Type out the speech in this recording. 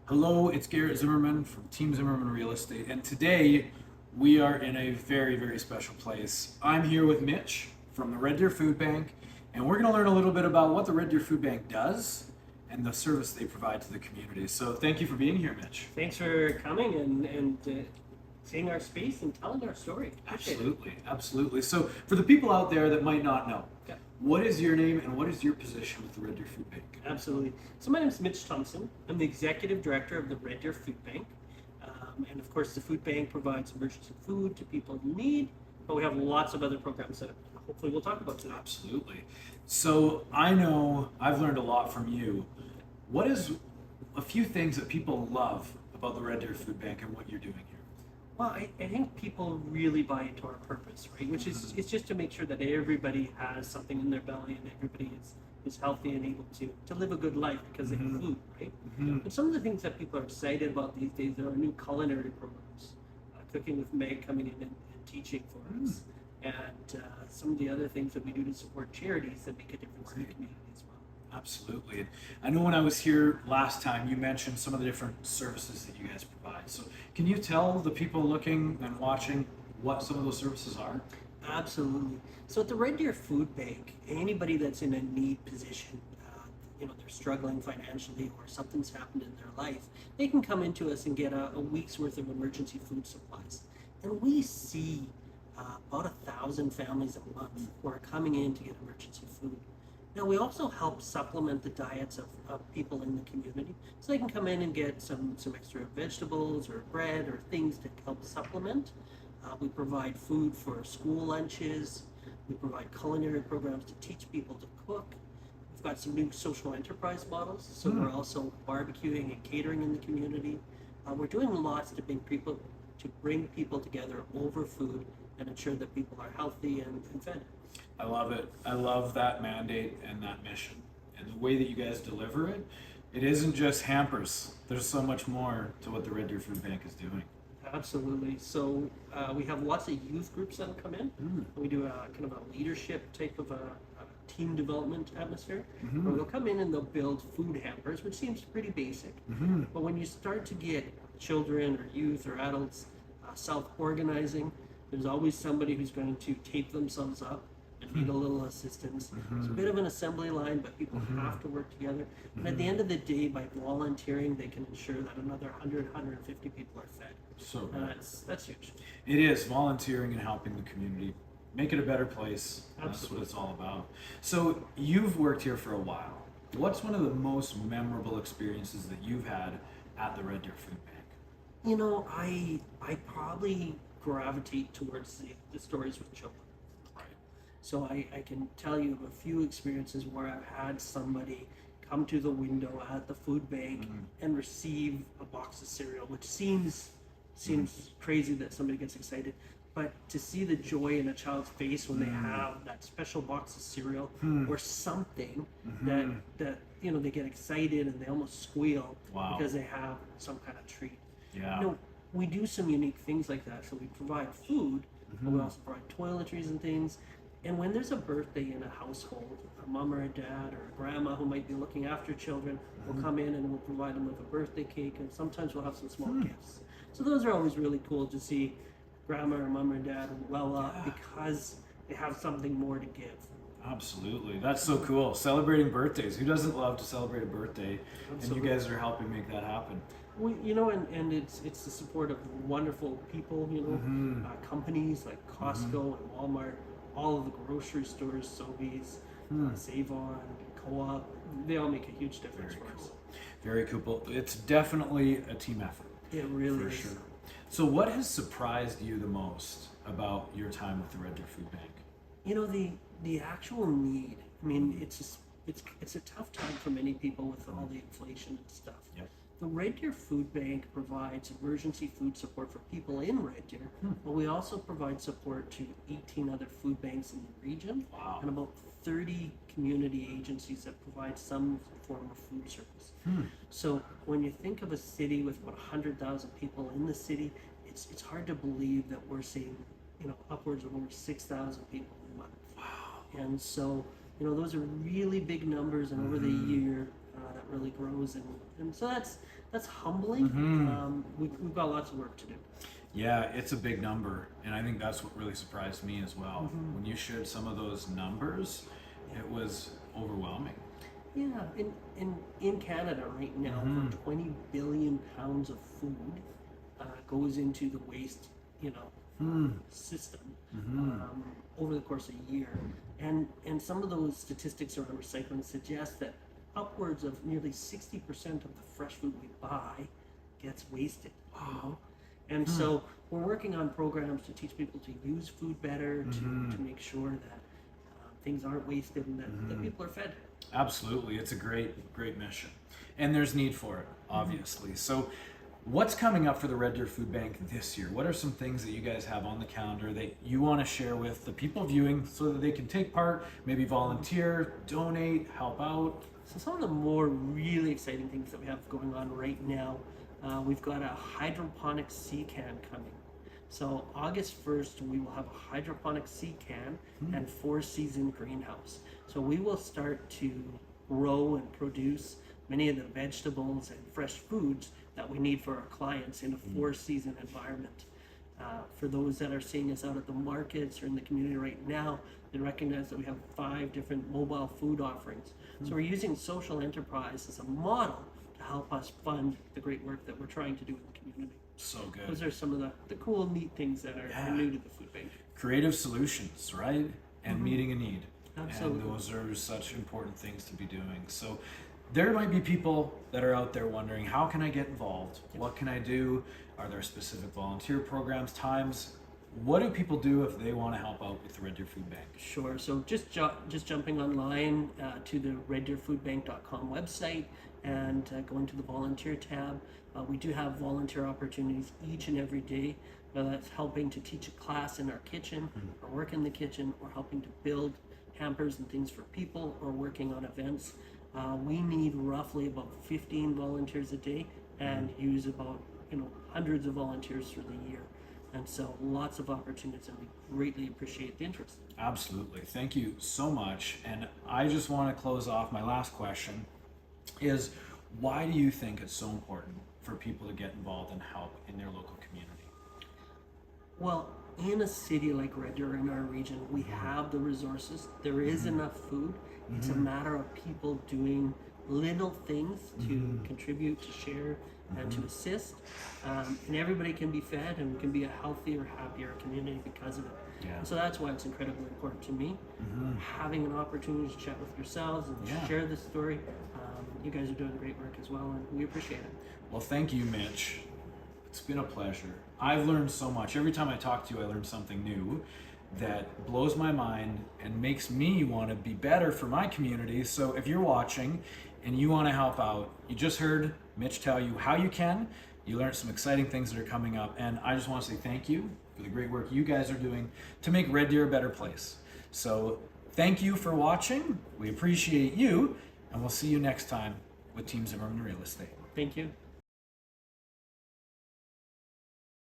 Hello, it's Garrett Zimmerman from Team Zimmerman Real Estate, and today we are in a very, very special place. I'm here with Mitch from the Red Deer Food Bank, and we're going to learn a little bit about what the Red Deer Food Bank does and the service they provide to the community. So, thank you for being here, Mitch. Thanks for coming and seeing our space and telling our story. Appreciate it. Absolutely, absolutely. So, for the people out there that might not know, Yeah. what is your name and what is your position with the Red Deer Food Bank? Absolutely. So my name is Mitch Thomson. I'm the executive director of the Red Deer Food Bank. And of course, the food bank provides emergency food to people in need, but we have lots of other programs that hopefully we'll talk about today. Absolutely. So I know I've learned a lot from you. What is a few things that people love about the Red Deer Food Bank and what you're doing here? Well, I think people really buy into our purpose, right? Which is it's just to make sure that everybody has something in their belly and everybody is healthy and able to live a good life because they have food, right? And some of the things that people are excited about these days, there are new culinary programs. Cooking with Meg coming in and teaching for us. And some of the other things that we do to support charities that make a difference in the community as well. Absolutely. I know when I was here last time, you mentioned some of the different services that you guys provide. So can you tell the people looking and watching what some of those services are? Absolutely. So at the Red Deer Food Bank, anybody that's in a need position, they're struggling financially or something's happened in their life, they can come into us and get a week's worth of emergency food supplies. And we see about 1,000 families a month who are coming in to get emergency food. Now, we also help supplement the diets of people in the community, so they can come in and get some extra vegetables or bread or things to help supplement. We provide food for school lunches. We provide culinary programs to teach people to cook. We've got some new social enterprise models, so we're also barbecuing and catering in the community. We're doing lots to bring people together over food and ensure that people are healthy and fed. I love it. I love that mandate and that mission. And the way that you guys deliver it, it isn't just hampers. There's so much more to what the Red Deer Food Bank is doing. Absolutely. So we have lots of youth groups that'll come in. We do a kind of a leadership type of a team development atmosphere where they'll come in and they'll build food hampers, which seems pretty basic. But when you start to get children or youth or adults self-organizing, there's always somebody who's going to tape themselves up and need a little assistance. It's a bit of an assembly line, but people have to work together. And at the end of the day, by volunteering, they can ensure that another 100, 150 people are fed. So That's huge. it is volunteering and helping the community make it a better place. That's Absolutely. what it's all about. So you've worked here for a while. What's one of the most memorable experiences that you've had at the Red Deer Food Bank? You know, I probably gravitate towards the stories with children. Right. So I can tell you of a few experiences where I've had somebody come to the window at the food bank and receive a box of cereal, which seems crazy that somebody gets excited, but to see the joy in a child's face when they have that special box of cereal or something that they get excited and they almost squeal because they have some kind of treat. Yeah. We do some unique things like that. So we provide food, but we also provide toiletries and things. And when there's a birthday in a household, a mom or a dad or a grandma who might be looking after children will come in and we'll provide them with a birthday cake, and sometimes we'll have some small gifts. So those are always really cool to see grandma or mom or dad well up because they have something more to give. Absolutely. That's so cool. Celebrating birthdays. Who doesn't love to celebrate a birthday? Absolutely. And you guys are helping make that happen. And it's the support of wonderful people, companies like Costco and Walmart, all of the grocery stores, Sobeys, Save-On, Co-op, they all make a huge difference for us. Very cool. It's definitely a team effort. It really For is. sure. So what has surprised you the most about your time with the Red Deer Food Bank? The actual need. I mean, it's a tough time for many people with all the inflation and stuff. Yep. The Red Deer Food Bank provides emergency food support for people in Red Deer, but we also provide support to 18 other food banks in the region and about 30 community agencies that provide some form of food service. So when you think of a city with about 100,000 people in the city, it's hard to believe that we're seeing upwards of over 6,000 people a month. Wow. And so those are really big numbers, and over the year that really grows, and so that's humbling. We've got lots of work to do. Yeah, it's a big number, and I think that's what really surprised me as well. When you shared some of those numbers, it was overwhelming. Yeah, in Canada right now, over 20 billion pounds of food goes into the waste, system over the course of a year, and some of those statistics around recycling suggest that upwards of nearly 60% of the fresh food we buy gets wasted. And so we're working on programs to teach people to use food better, to make sure that things aren't wasted and that people are fed. Absolutely, it's a great mission, and there's need for it, obviously. So what's coming up for the Red Deer Food Bank this year? What are some things that you guys have on the calendar that you want to share with the people viewing so that they can take part, maybe volunteer, donate, help out? So some of the more really exciting things that we have going on right now, we've got a hydroponic sea can coming. So August 1st, we will have a hydroponic sea can and 4-season greenhouse. So we will start to grow and produce many of the vegetables and fresh foods that we need for our clients in a 4-season environment. For those that are seeing us out at the markets or in the community right now, they recognize that we have 5 different mobile food offerings. So we're using social enterprise as a model to help us fund the great work that we're trying to do in the community. So good. Those are some of the cool, neat things that are new to the food bank. Creative solutions, right? And meeting a need. Absolutely. And those are such important things to be doing. So there might be people that are out there wondering, how can I get involved? What can I do? Are there specific volunteer programs, times? What do people do if they want to help out with the Red Deer Food Bank? Sure. So just jumping online to the reddeerfoodbank.com website and going to the volunteer tab. We do have volunteer opportunities each and every day, whether that's helping to teach a class in our kitchen or work in the kitchen, or helping to build hampers and things for people, or working on events. We need roughly about 15 volunteers a day and use about hundreds of volunteers through the year. And so lots of opportunities, and we greatly appreciate the interest. Absolutely. Thank you so much. And I just want to close off. My last question is, why do you think it's so important for people to get involved and help in their local community? Well, in a city like Red Deer, in our region, we have the resources. There is enough food. It's a matter of people doing little things to contribute, to share, and to assist. And everybody can be fed and can be a healthier, happier community because of it. Yeah. So that's why it's incredibly important to me. Having an opportunity to chat with yourselves and share this story. You guys are doing great work as well, and we appreciate it. Well, thank you, Mitch. It's been a pleasure. I've learned so much. Every time I talk to you, I learn something new that blows my mind and makes me want to be better for my community. So if you're watching and you want to help out, you just heard Mitch tell you how you can. You learned some exciting things that are coming up, and I just want to say thank you for the great work you guys are doing to make Red Deer a better place. So thank you for watching. We appreciate you, and we'll see you next time with Team Zimmerman Real Estate. Thank you.